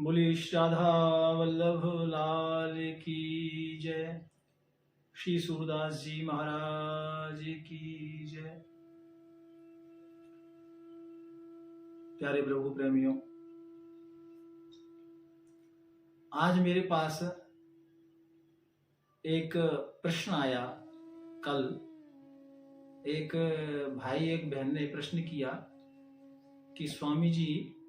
बोली राधा वल्लभ लाल की जय। श्री सूरदास जी महाराज की जय। प्यारे प्रभु प्रेमियों, आज मेरे पास एक प्रश्न आया। कल एक भाई एक बहन ने प्रश्न किया कि स्वामी जी,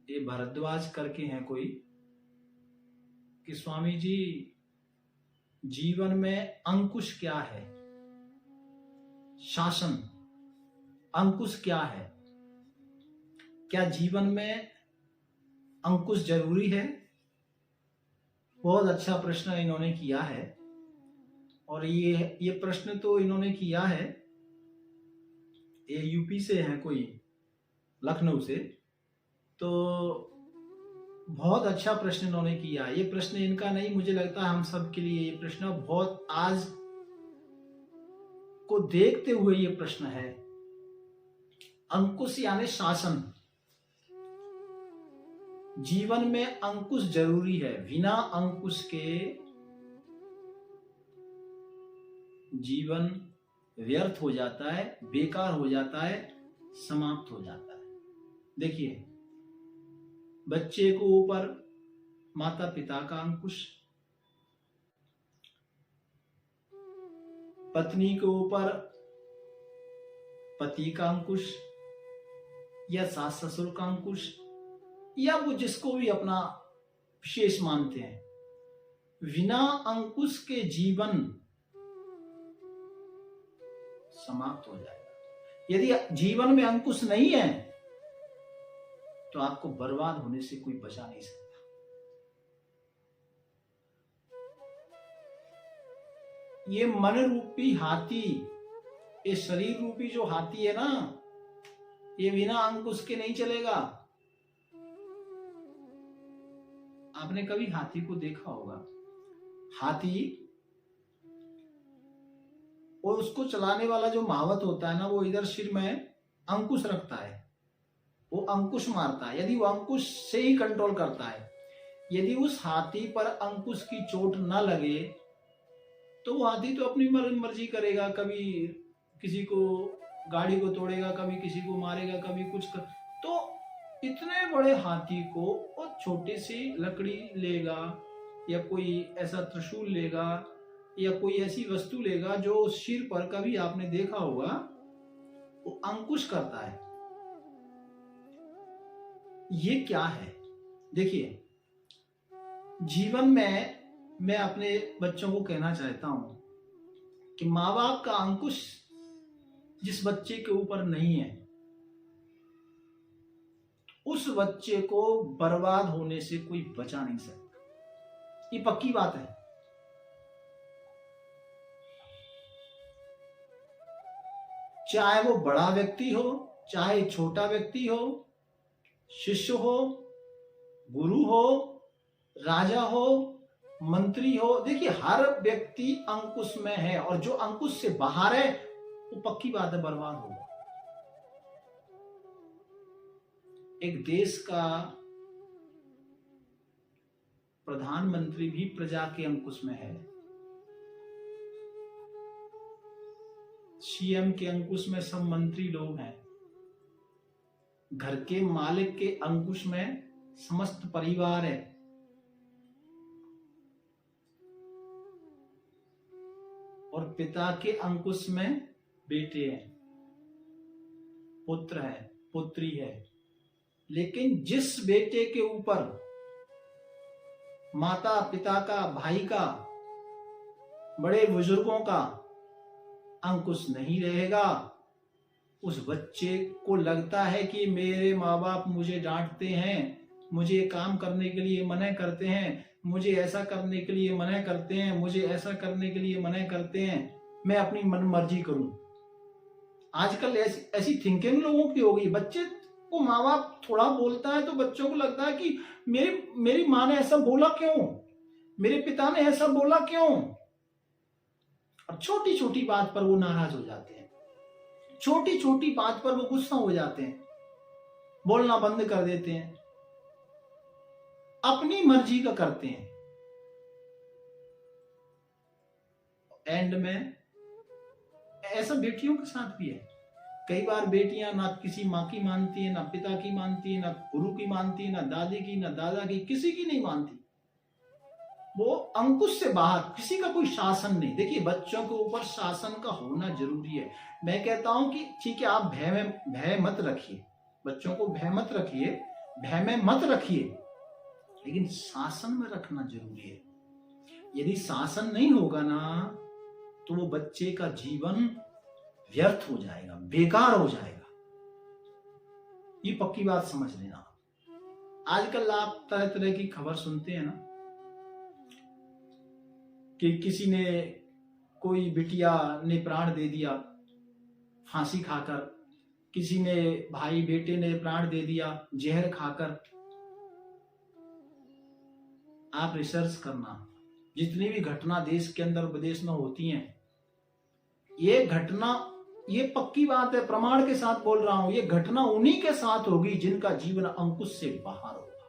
ये भारद्वाज करके हैं कोई, कि स्वामी जी जीवन में अंकुश क्या है, शासन अंकुश क्या है, क्या जीवन में अंकुश जरूरी है। बहुत अच्छा प्रश्न इन्होंने किया है। और ये प्रश्न तो इन्होंने किया है, ये यूपी से है कोई, लखनऊ से। तो बहुत अच्छा प्रश्न इन्होंने किया। ये प्रश्न इनका नहीं, मुझे लगता है हम सब के लिए ये प्रश्न बहुत आज को देखते हुए ये प्रश्न है। अंकुश यानी शासन। जीवन में अंकुश जरूरी है। बिना अंकुश के जीवन व्यर्थ हो जाता है, बेकार हो जाता है, समाप्त हो जाता है। देखिए, बच्चे को ऊपर माता पिता का अंकुश, पत्नी के ऊपर पति का अंकुश, या सास ससुर का अंकुश, या वो जिसको भी अपना विशेष मानते हैं। बिना अंकुश के जीवन समाप्त हो जाएगा। यदि जीवन में अंकुश नहीं है तो आपको बर्बाद होने से कोई बचा नहीं सकता। ये मन रूपी हाथी, ये शरीर रूपी जो हाथी है ना, ये बिना अंकुश के नहीं चलेगा। आपने कभी हाथी को देखा होगा। हाथी और उसको चलाने वाला जो महावत होता है ना, वो इधर सिर में अंकुश रखता है, वो अंकुश मारता है। यदि वो अंकुश से ही कंट्रोल करता है, यदि उस हाथी पर अंकुश की चोट न लगे तो वो हाथी तो अपनी मर्जी करेगा। कभी किसी को गाड़ी को तोड़ेगा, कभी किसी को मारेगा, कभी कुछ तो इतने बड़े हाथी को वो छोटी सी लकड़ी लेगा, या कोई ऐसा त्रिशूल लेगा, या कोई ऐसी वस्तु लेगा जो सिर पर, कभी आपने देखा होगा, वो अंकुश करता है। ये क्या है? देखिए, जीवन में मैं अपने बच्चों को कहना चाहता हूं कि माँ बाप का अंकुश जिस बच्चे के ऊपर नहीं है, उस बच्चे को बर्बाद होने से कोई बचा नहीं सकता। ये पक्की बात है। चाहे वो बड़ा व्यक्ति हो, चाहे छोटा व्यक्ति हो, शिष्य हो, गुरु हो, राजा हो, मंत्री हो, देखिए हर व्यक्ति अंकुश में है, और जो अंकुश से बाहर है वो पक्की बात है बर्बाद होगा। एक देश का प्रधानमंत्री भी प्रजा के अंकुश में है, सीएम के अंकुश में सब मंत्री लोग हैं, घर के मालिक के अंकुश में समस्त परिवार है, और पिता के अंकुश में बेटे हैं, पुत्र है, पुत्री है। लेकिन जिस बेटे के ऊपर माता पिता का, भाई का, बड़े बुजुर्गों का अंकुश नहीं रहेगा, उस बच्चे को लगता है कि मेरे माँ बाप मुझे डांटते हैं, मुझे काम करने के लिए मना करते हैं, मुझे ऐसा करने के लिए मना करते हैं, मुझे ऐसा करने के लिए मना करते हैं, मैं अपनी मन मर्जी करूं। आजकल ऐसी थिंकिंग लोगों की हो गई। बच्चे को माँ बाप थोड़ा बोलता है तो बच्चों को लगता है कि मेरी माँ ने ऐसा बोला क्यों, मेरे पिता ने ऐसा बोला क्यों। और छोटी छोटी बात पर वो नाराज हो जाते हैं, छोटी छोटी बात पर वो गुस्सा हो जाते हैं। बोलना बंद कर देते हैं, अपनी मर्जी का करते हैं। एंड में ऐसा बेटियों के साथ भी है। कई बार बेटियां ना किसी माँ की मानती है, ना पिता की मानती है, ना गुरु की मानती है, ना दादी की, ना दादा की, किसी की नहीं मानती। वो अंकुश से बाहर, किसी का कोई शासन नहीं। देखिए, बच्चों के ऊपर शासन का होना जरूरी है। मैं कहता हूं कि ठीक है, आप भय मत रखिए, बच्चों को भय मत रखिए, भय में मत रखिए, लेकिन शासन में रखना जरूरी है। यदि शासन नहीं होगा ना, तो वो बच्चे का जीवन व्यर्थ हो जाएगा, बेकार हो जाएगा। ये पक्की बात समझ लेना। आजकल आप तरह तरह की खबर सुनते हैं ना, कि किसी ने, कोई बिटिया ने प्राण दे दिया फांसी खाकर, किसी ने, भाई बेटे ने प्राण दे दिया जहर खाकर। आप रिसर्च करना, जितनी भी घटना देश के अंदर विदेश में होती हैं, ये घटना, ये पक्की बात है, प्रमाण के साथ बोल रहा हूं, ये घटना उन्हीं के साथ होगी जिनका जीवन अंकुश से बाहर होगा।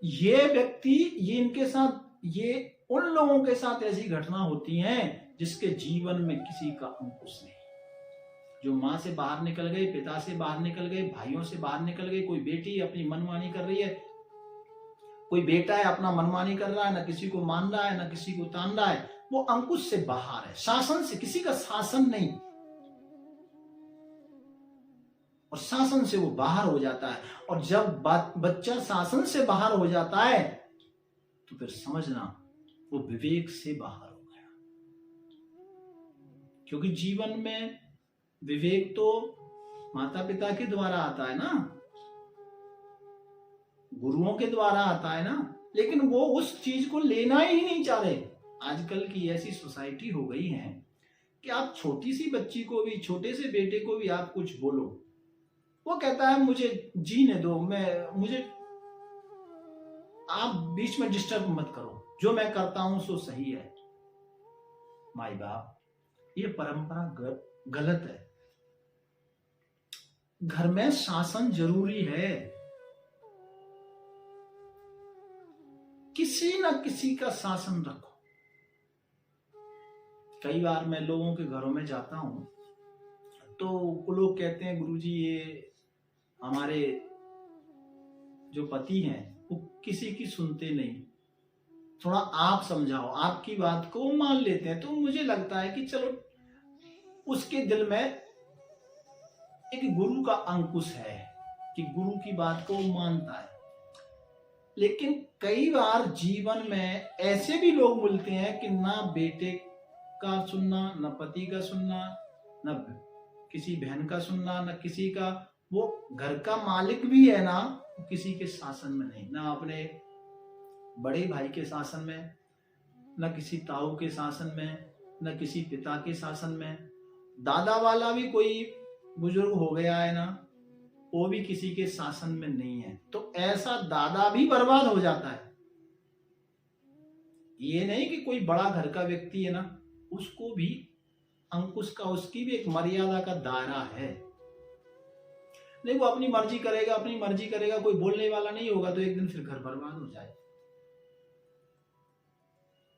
ये व्यक्ति, ये इनके साथ, ये उन लोगों के साथ ऐसी घटना होती हैं जिसके जीवन में किसी का अंकुश नहीं, जो मां से बाहर निकल गए, पिता से बाहर निकल गए, भाइयों से बाहर निकल गए। कोई बेटी अपनी मनमानी कर रही है, कोई बेटा है अपना मनमानी कर रहा है, ना किसी को मान रहा है, ना किसी को तान रहा है। वो अंकुश से बाहर है, शासन से, किसी का शासन नहीं, और शासन से वो बाहर हो जाता है। और जब बच्चा शासन से बाहर हो जाता है, तो फिर समझना वो विवेक से बाहर हो गया। क्योंकि जीवन में विवेक तो माता पिता के द्वारा आता है ना, गुरुओं के द्वारा आता है ना, लेकिन वो उस चीज को लेना ही नहीं चाह रहे। आजकल की ऐसी सोसाइटी हो गई है कि आप छोटी सी बच्ची को भी, छोटे से बेटे को भी आप कुछ बोलो, वो कहता है मुझे जीने दो, मुझे आप बीच में डिस्टर्ब मत करो, जो मैं करता हूं सो सही है। माई बाप, ये परंपरा गलत है। घर में शासन जरूरी है, किसी ना किसी का शासन रखो। कई बार मैं लोगों के घरों में जाता हूं, तो वो लोग कहते हैं गुरुजी, ये हमारे जो पति हैं वो किसी की सुनते नहीं, थोड़ा आप समझाओ, आपकी बात को मान लेते हैं। तो मुझे लगता है कि चलो, उसके दिल में एक गुरु का अंकुश है कि गुरु की बात को मानता है। लेकिन कई बार जीवन में ऐसे भी लोग मिलते हैं कि ना बेटे का सुनना, ना पति का सुनना, ना किसी बहन का सुनना, ना किसी का, वो घर का मालिक भी है ना, किसी के शासन में नहीं, ना अपने बड़े भाई के शासन में, ना किसी ताऊ के शासन में, ना किसी पिता के शासन में। दादा वाला भी कोई बुजुर्ग हो गया है ना, वो भी किसी के शासन में नहीं है। तो ऐसा दादा भी बर्बाद हो जाता है। ये नहीं कि कोई बड़ा घर का व्यक्ति है ना, उसको भी अंकुश का, उसकी भी एक मर्यादा का दायरा है। नहीं, वो अपनी मर्जी करेगा, अपनी मर्जी करेगा, कोई बोलने वाला नहीं होगा, तो एक दिन फिर घर बर्बाद हो जाए।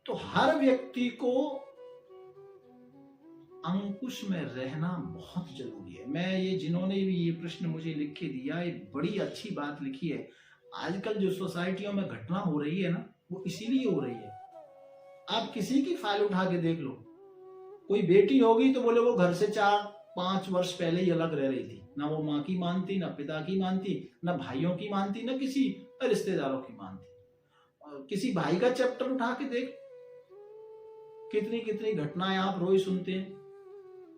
तो हर व्यक्ति को अंकुश में रहना बहुत जरूरी है। मैं ये, जिन्होंने भी ये प्रश्न मुझे लिख के दिया, ये बड़ी अच्छी बात लिखी है। आजकल जो सोसाइटियों में घटना हो रही है ना, वो इसीलिए हो रही है। आप किसी की फाइल उठा के देख लो, कोई बेटी होगी तो बोले वो घर से 4-5 वर्ष पहले ही अलग रह रही थी, ना वो माँ की मानती, ना पिता की मानती, ना भाइयों की मानती, ना किसी रिश्तेदारों की मानती। किसी भाई का चैप्टर उठा के देख, कितनी कितनी घटनाएं आप रोज सुनते हैं।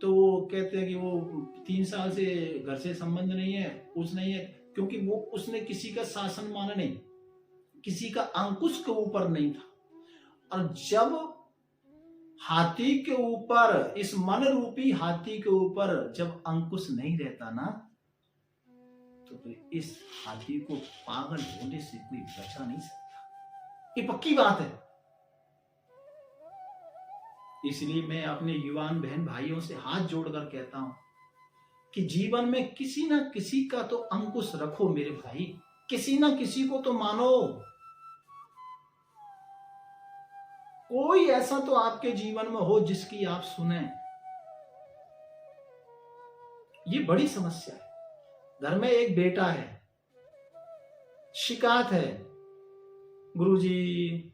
तो वो कहते हैं कि वो 3 साल से घर से संबंध नहीं है, कुछ नहीं है, क्योंकि वो, उसने किसी का शासन माना नहीं, किसी का अंकुश के ऊपर नहीं था। और जब हाथी के ऊपर, इस मन रूपी हाथी के ऊपर जब अंकुश नहीं रहता ना, तो फिर इस हाथी को पागल होने से कोई बचा नहीं सकता। ये पक्की बात है। इसलिए मैं अपने युवान बहन भाइयों से हाथ जोड़कर कहता हूं कि जीवन में किसी ना किसी का तो अंकुश रखो मेरे भाई, किसी ना किसी को तो मानो। कोई ऐसा तो आपके जीवन में हो जिसकी आप सुने। ये बड़ी समस्या है। घर में एक बेटा है, शिकायत है, गुरुजी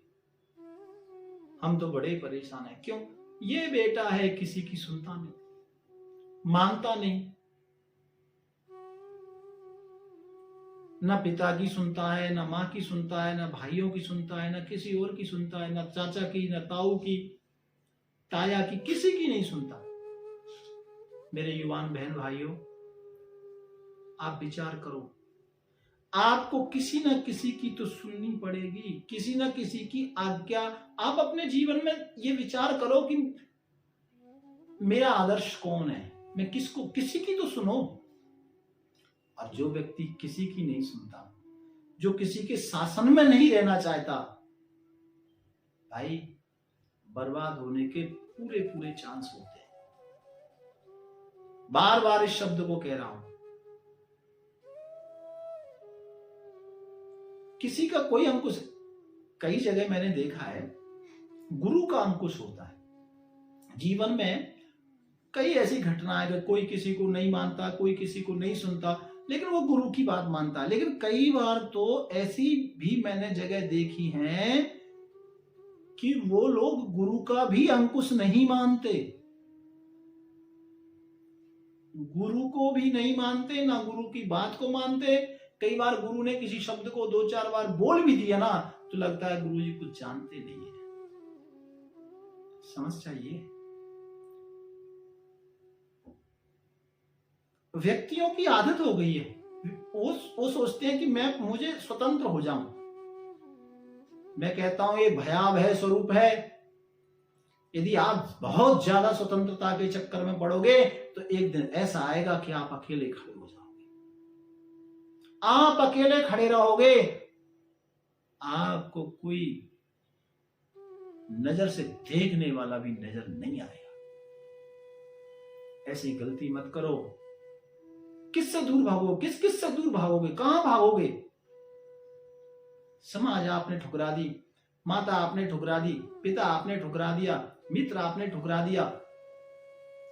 हम तो बड़े परेशान हैं। क्यों? ये बेटा है किसी की सुनता नहीं, मानता नहीं, ना पिता की सुनता है, ना माँ की सुनता है, ना भाइयों की सुनता है, ना किसी और की सुनता है, ना चाचा की, ना ताऊ की, ताया की, किसी की नहीं सुनता। मेरे युवान बहन भाइयों, आप विचार करो, आपको किसी ना किसी की तो सुननी पड़ेगी, किसी ना किसी की आज्ञा। आप अपने जीवन में ये विचार करो कि मेरा आदर्श कौन है, मैं किसको, किसी की तो सुनो। और जो व्यक्ति किसी की नहीं सुनता, जो किसी के शासन में नहीं रहना चाहता, भाई बर्बाद होने के पूरे पूरे चांस होते हैं। बार बार इस शब्द को कह रहा हूं, किसी का कोई अंकुश, कई जगह मैंने देखा है गुरु का अंकुश होता है। जीवन में कई ऐसी घटनाएं कि कोई किसी को नहीं मानता, कोई किसी को नहीं सुनता, लेकिन वो गुरु की बात मानता है। लेकिन कई बार तो ऐसी भी मैंने जगह देखी है कि वो लोग गुरु का भी अंकुश नहीं मानते, गुरु को भी नहीं मानते, ना गुरु की बात को मानते। कई बार गुरु ने किसी शब्द को 2-4 बार बोल भी दिया ना, तो लगता है गुरु जी कुछ जानते नहीं है। समस्या ये, व्यक्तियों की आदत हो गई है, वो सोचते हैं कि मुझे स्वतंत्र हो जाऊं। मैं कहता हूं ये भयावह स्वरूप है। यदि आप बहुत ज्यादा स्वतंत्रता के चक्कर में पड़ोगे तो एक दिन ऐसा आएगा कि आप अकेले खड़े हो जाओगे, आप अकेले खड़े रहोगे, आपको कोई नजर से देखने वाला भी नजर नहीं आएगा। ऐसी गलती मत करो। किससे दूर भागोगे, किस से दूर भागोगे, कहां भागोगे? समाज आपने ठुकरा दी, माता आपने ठुकरा दी, पिता आपने ठुकरा दिया, मित्र आपने ठुकरा दिया,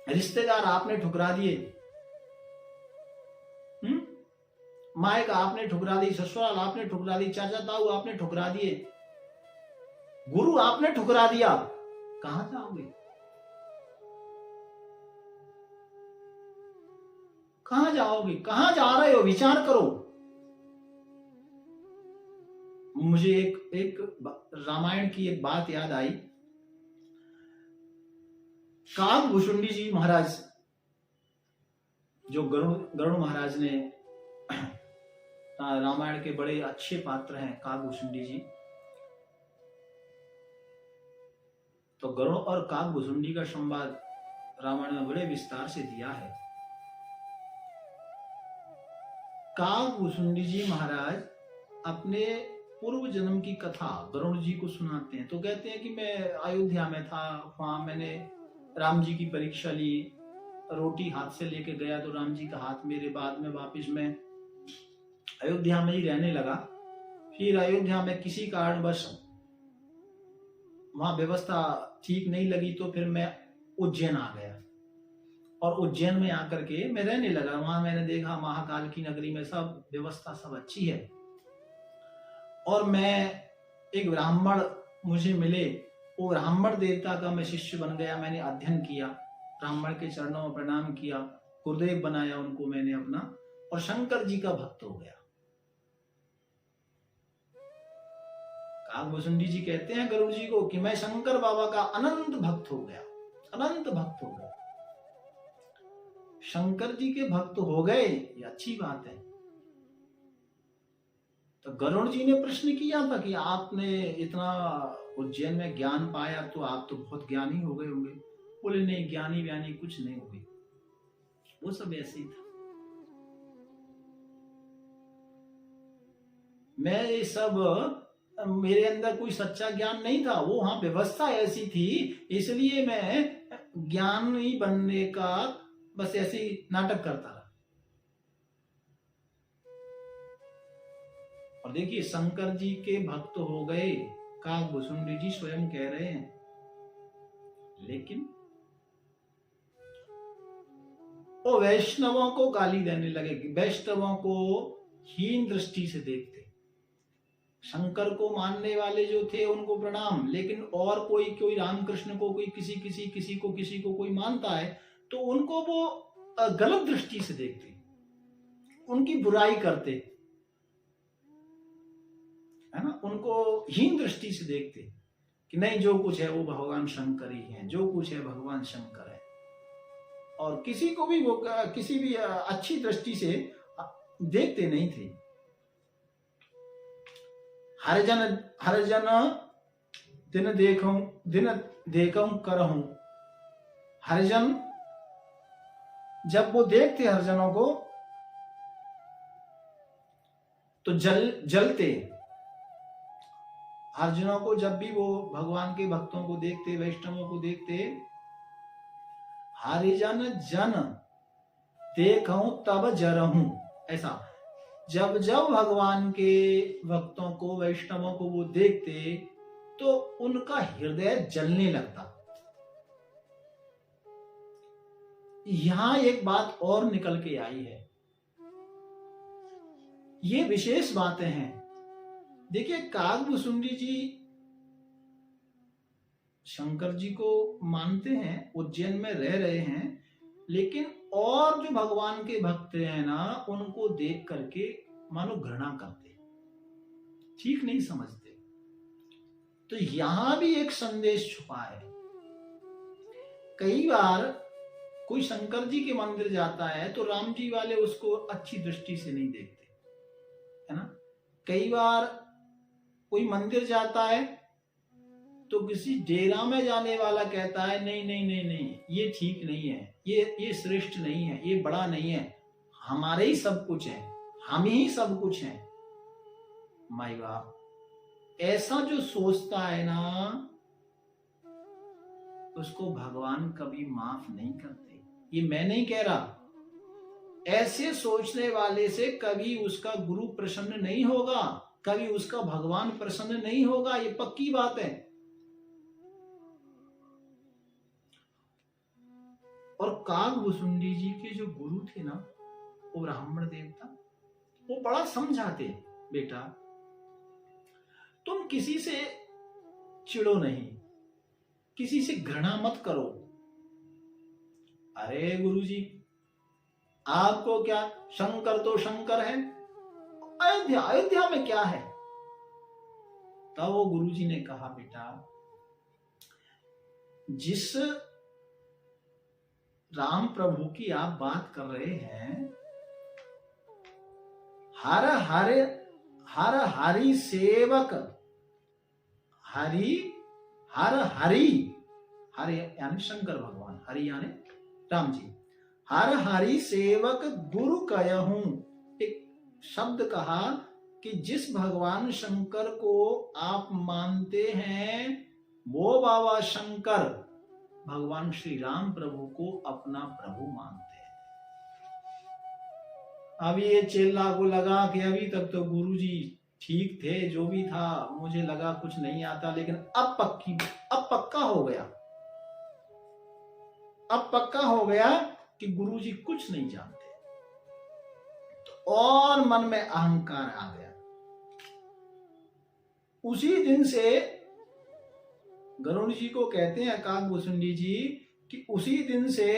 रिश्तेदार आपने ठुकरा दिए, मायका आपने ठुकरा दी, ससुराल आपने ठुकरा दी, चाचा ताऊ आपने ठुकरा दिए, गुरु आपने ठुकरा दिया। कहां जाओगे, कहां जाओगे, कहां जा रहे हो? विचार करो। मुझे एक रामायण की एक बात याद आई। काकभूषुंडी जी महाराज, जो गरुड़ महाराज ने, रामायण के बड़े अच्छे पात्र हैं काकभूषुंडी जी। तो गरुड़ और काकभूषुंडी का संवाद रामायण में बड़े विस्तार से दिया है। काकभूषुंडी जी महाराज अपने पूर्व जन्म की कथा गरुड़ जी को सुनाते हैं। तो कहते हैं कि मैं अयोध्या में था, वहां मैंने राम जी की परीक्षा ली, रोटी हाथ से लेके गया तो राम जी का हाथ मेरे, बाद में वापिस मैं अयोध्या में ही रहने लगा। फिर अयोध्या में किसी कारणवश वहां व्यवस्था ठीक नहीं लगी, तो फिर मैं उज्जैन आ गया और उज्जैन में आकर के मैं रहने लगा। वहां मैंने देखा महाकाल की नगरी में सब व्यवस्था सब अच्छी है। और मैं, एक ब्राह्मण मुझे मिले, वो ब्राह्मण देवता का मैं शिष्य बन गया। मैंने अध्ययन किया, ब्राह्मण के चरणों में प्रणाम किया, गुरुदेव बनाया उनको मैंने अपना, और शंकर जी का भक्त हो गया। काकभूषुंडी जी कहते हैं गरुड़ जी को कि मैं शंकर बाबा का अनंत भक्त हो गया, अनंत भक्त हो गया। शंकर जी के भक्त हो गए, ये अच्छी बात है। तो गरुड़ जी ने प्रश्न किया था कि आपने इतना उज्जैन में ज्ञान पाया तो आप तो बहुत ज्ञानी हो गए होंगे। बोले नहीं, ज्ञानी व्यानी कुछ नहीं हो गई, वो सब ऐसे ही था। मैं ये सब, मेरे अंदर कोई सच्चा ज्ञान नहीं था, वो वहां व्यवस्था ऐसी थी, इसलिए मैं ज्ञानी बनने का बस ऐसे ही नाटक करता रहा। और देखिए शंकर जी के भक्त हो गए, काकभूषुंडी जी स्वयं कह रहे हैं, लेकिन वो वैष्णवों को गाली देने लगे, वैष्णवों को हीन दृष्टि से देखते। शंकर को मानने वाले जो थे उनको प्रणाम, लेकिन और कोई रामकृष्ण को, कोई किसी को कोई मानता है तो उनको वो गलत दृष्टि से देखते, उनकी बुराई करते, है ना, उनको हीन दृष्टि से देखते कि नहीं, जो कुछ है वो भगवान शंकर ही है, जो कुछ है भगवान शंकर है। और किसी को भी वो किसी भी अच्छी दृष्टि से देखते नहीं थे। हरिजन दिन देखूं करहूं। हरिजन जब वो देखते हरिजनों को तो जलते। हरिजनों को जब भी वो भगवान के भक्तों को देखते, वैष्णवों को देखते, हरिजन जन देखूं तब जरहूं, ऐसा जब जब भगवान के भक्तों को, वैष्णवों को वो देखते तो उनका हृदय जलने लगता। यहां एक बात और निकल के आई है, ये विशेष बातें हैं। देखिए काकभूषुंडी जी शंकर जी को मानते हैं, उज्जैन में रह रहे हैं, लेकिन और जो भगवान के भक्त हैं ना, उनको देख करके मानो घृणा करते, ठीक नहीं समझते। तो यहां भी एक संदेश छुपा है। कई बार कोई शंकर जी के मंदिर जाता है तो राम जी वाले उसको अच्छी दृष्टि से नहीं देखते, है ना। कई बार कोई मंदिर जाता है तो किसी डेरा में जाने वाला कहता है नहीं नहीं नहीं नहीं, ये ठीक नहीं है, ये श्रेष्ठ नहीं है, ये बड़ा नहीं है, हमारे ही सब कुछ है, हम ही सब कुछ हैं। माई बाप, ऐसा जो सोचता है ना, उसको भगवान कभी माफ नहीं करते। ये मैं नहीं कह रहा, ऐसे सोचने वाले से कभी उसका गुरु प्रसन्न नहीं होगा, कभी उसका भगवान प्रसन्न नहीं होगा, ये पक्की बात है। और काकभूषुंडी जी के जो गुरु थे ना, वो ब्राह्मण देवता, वो बड़ा समझाते, बेटा तुम किसी से चिढ़ो नहीं, किसी से घृणा मत करो। अरे गुरुजी, आपको क्या, शंकर तो शंकर है, अयोध्या में क्या है। तब वो गुरुजी ने कहा, बेटा जिस राम प्रभु की आप बात कर रहे हैं, हर हरि सेवक, हरि यानी शंकर भगवान, हरि यानी राम जी, हर हरि सेवक गुरु कहूं। एक शब्द कहा कि जिस भगवान शंकर को आप मानते हैं, वो बाबा शंकर भगवान श्री राम प्रभु को अपना प्रभु मानते हैं। अभी ये चेला को लगा कि अभी तक तो गुरुजी ठीक थे, जो भी था मुझे लगा कुछ नहीं आता, लेकिन अब पक्का हो गया, अब पक्का हो गया कि गुरुजी कुछ नहीं जानते। तो और मन में अहंकार आ गया। उसी दिन से गरुड़ जी को कहते हैं काकभूषुंडी जी कि उसी दिन से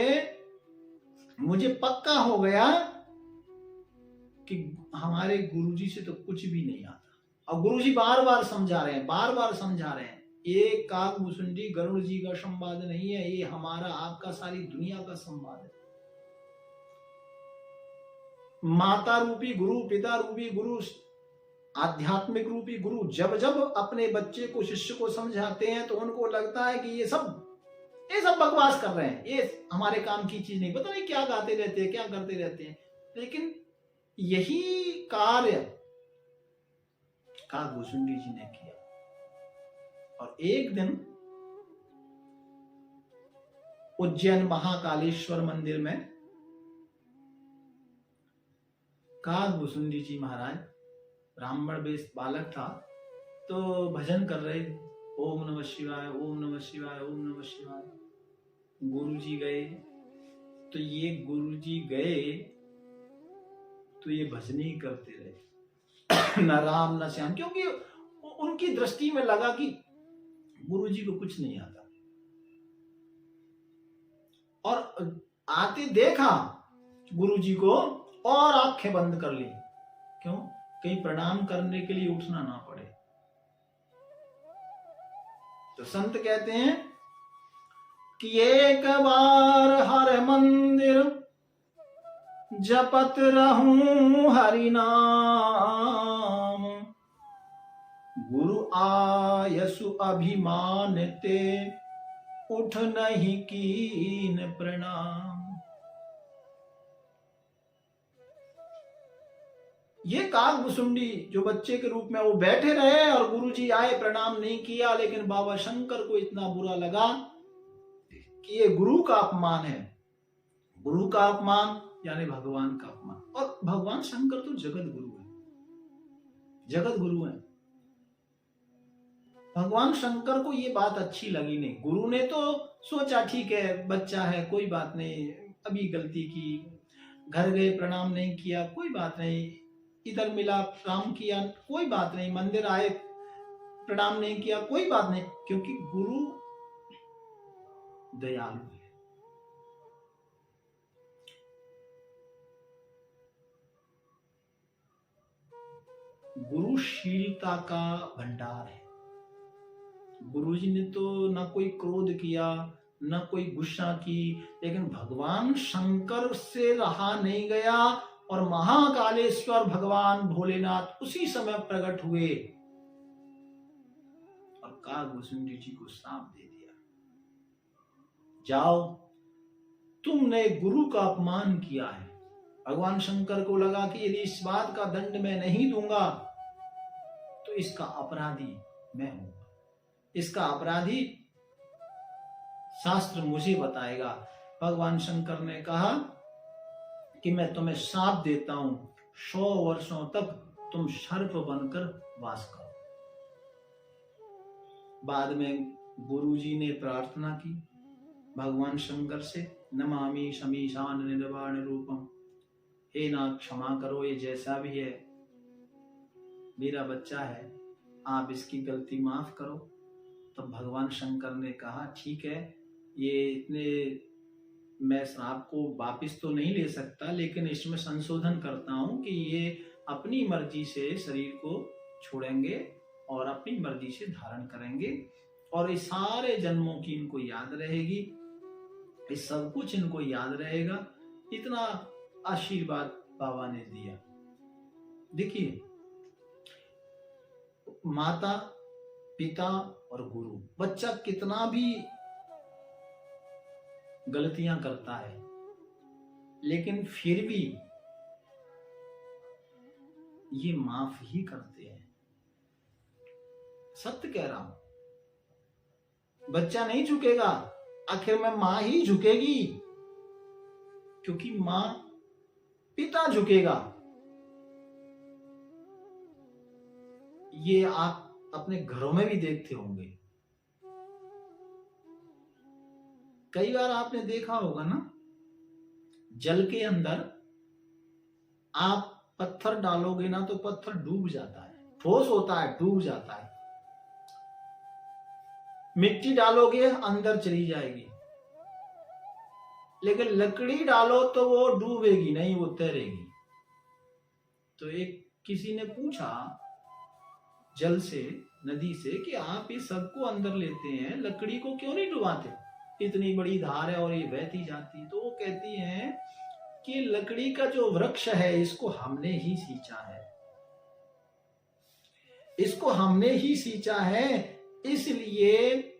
मुझे पक्का हो गया कि हमारे गुरुजी से तो कुछ भी नहीं आता। और गुरुजी बार बार समझा रहे हैं, ये काकभूषुंडी गरुड़ जी का संवाद नहीं है, ये हमारा आपका सारी दुनिया का संवाद है। माता रूपी गुरु, पिता रूपी गुरु, आध्यात्मिक रूपी गुरु जब जब अपने बच्चे को, शिष्य को समझाते हैं तो उनको लगता है कि ये सब बकवास कर रहे हैं, ये हमारे काम की चीज नहीं, पता नहीं क्या गाते रहते हैं, क्या करते रहते हैं। लेकिन यही कार्य काकभूषुंडी जी ने किया। और एक दिन उज्जैन महाकालेश्वर मंदिर में काकभूषुंडी जी महाराज ब्राह्मण वेश बालक था, तो भजन कर रहे थे, ओम नमः शिवाय, ओम नमः शिवाय, ओम नमः शिवाय। गुरु जी गए, तो ये गुरु जी गए तो ये भजन ही करते रहे, न राम न श्याम, क्योंकि उनकी दृष्टि में लगा कि गुरु जी को कुछ नहीं आता। और आते देखा गुरु जी को और आंखें बंद कर ली, क्यों? कहीं प्रणाम करने के लिए उठना ना पड़े। तो संत कहते हैं कि एक बार हर मंदिर जपत रहूं हरि नाम, गुरु आयसु अभिमान ते उठ नहीं कीन प्रणाम। ये काकभूषुंडी जो बच्चे के रूप में वो बैठे रहे और गुरुजी आए, प्रणाम नहीं किया, लेकिन बाबा शंकर को इतना बुरा लगा कि ये गुरु का अपमान है। गुरु का अपमान यानी भगवान का अपमान। और भगवान शंकर तो जगत गुरु है, जगत गुरु है। भगवान शंकर को ये बात अच्छी लगी नहीं। गुरु ने तो सोचा ठीक है, बच्चा है, कोई बात नहीं, अभी गलती की, घर गए प्रणाम नहीं किया, कोई बात नहीं, इधर मिला प्रणाम किया, कोई बात नहीं, मंदिर आए प्रणाम नहीं किया, कोई बात नहीं, क्योंकि गुरु दयालु है। गुरुशीलता का भंडार है। गुरुजी ने तो ना कोई क्रोध किया, ना कोई गुस्सा की, लेकिन भगवान शंकर से रहा नहीं गया और महाकालेश्वर भगवान भोलेनाथ उसी समय प्रकट हुए और काकभूषुंडी जी को श्राप दे दिया, जाओ, तुमने गुरु का अपमान किया है। भगवान शंकर को लगा कि यदि इस बात का दंड मैं नहीं दूंगा तो इसका अपराधी मैं हूं, इसका अपराधी शास्त्र मुझे बताएगा। भगवान शंकर ने कहा कि मैं तुम्हें श्राप देता हूं, 100 वर्षों तक तुम सर्प बनकर वास करो। बाद में गुरुजी ने प्रार्थना की भगवान शंकर से, नमामि शमीशान निर्वाण रूपम, हे नाथ क्षमा करो, ये जैसा भी है मेरा बच्चा है, आप इसकी गलती माफ करो। तब भगवान शंकर ने कहा ठीक है, ये इतने मैं श्राप को वापिस तो नहीं ले सकता, लेकिन इसमें संशोधन करता हूं कि ये अपनी मर्जी से शरीर को छोड़ेंगे और अपनी मर्जी से धारण करेंगे और इस सारे जन्मों की इनको याद रहेगी, इस सब कुछ इनको याद रहेगा। इतना आशीर्वाद बाबा ने दिया। देखिए, माता पिता और गुरु, बच्चा कितना भी गलतियां करता है लेकिन फिर भी ये माफ ही करते हैं। सत्य कह रहा हूं, बच्चा नहीं झुकेगा, आखिर में मां ही झुकेगी, क्योंकि मां पिता झुकेगा। ये आप अपने घरों में भी देखते होंगे, कई बार आपने देखा होगा ना, जल के अंदर आप पत्थर डालोगे ना तो पत्थर डूब जाता है, ठोस होता है, डूब जाता है। मिट्टी डालोगे अंदर चली जाएगी, लेकिन लकड़ी डालो तो वो डूबेगी नहीं, वो तैरेगी। तो एक किसी ने पूछा जल से, नदी से, कि आप ये सबको अंदर लेते हैं, लकड़ी को क्यों नहीं डुबाते? इतनी बड़ी धार है और ये बहती जाती। तो वो कहती हैं कि लकड़ी का जो वृक्ष है इसको हमने ही सींचा है, इसको हमने ही सींचा है, इसलिए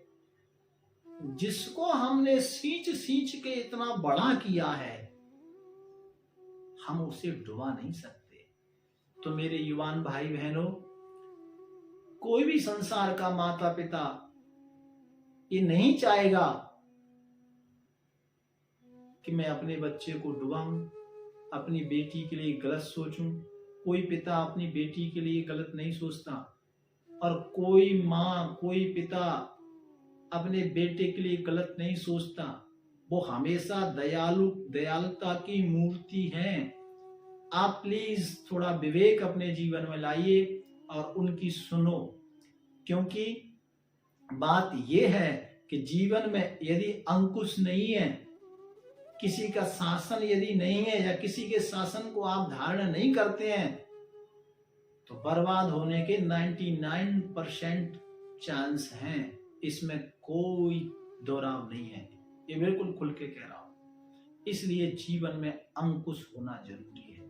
जिसको हमने सींच सींच के इतना बड़ा किया है हम उसे डुबा नहीं सकते। तो मेरे युवान भाई बहनों, कोई भी संसार का माता पिता ये नहीं चाहेगा कि मैं अपने बच्चे को डुबाऊं, अपनी बेटी के लिए गलत सोचूं। कोई पिता अपनी बेटी के लिए गलत नहीं सोचता, और कोई माँ कोई पिता अपने बेटे के लिए गलत नहीं सोचता। वो हमेशा दयालुता की मूर्ति हैं। आप प्लीज थोड़ा विवेक अपने जीवन में लाइए और उनकी सुनो, क्योंकि बात यह है कि जीवन में यदि अंकुश नहीं है, किसी का शासन यदि नहीं है, या किसी के शासन को आप धारण नहीं करते हैं, तो बर्बाद होने के 99% चांस हैं। इसमें कोई दोराव नहीं है, ये बिल्कुल खुल के कह रहा हूं। इसलिए जीवन में अंकुश होना जरूरी है।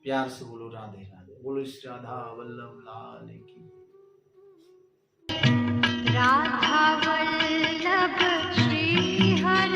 प्यार से बोलो राधे राधे, बोलो श्री राधा वल्लभ लाल की। राधा वल्लभ श्री हरि।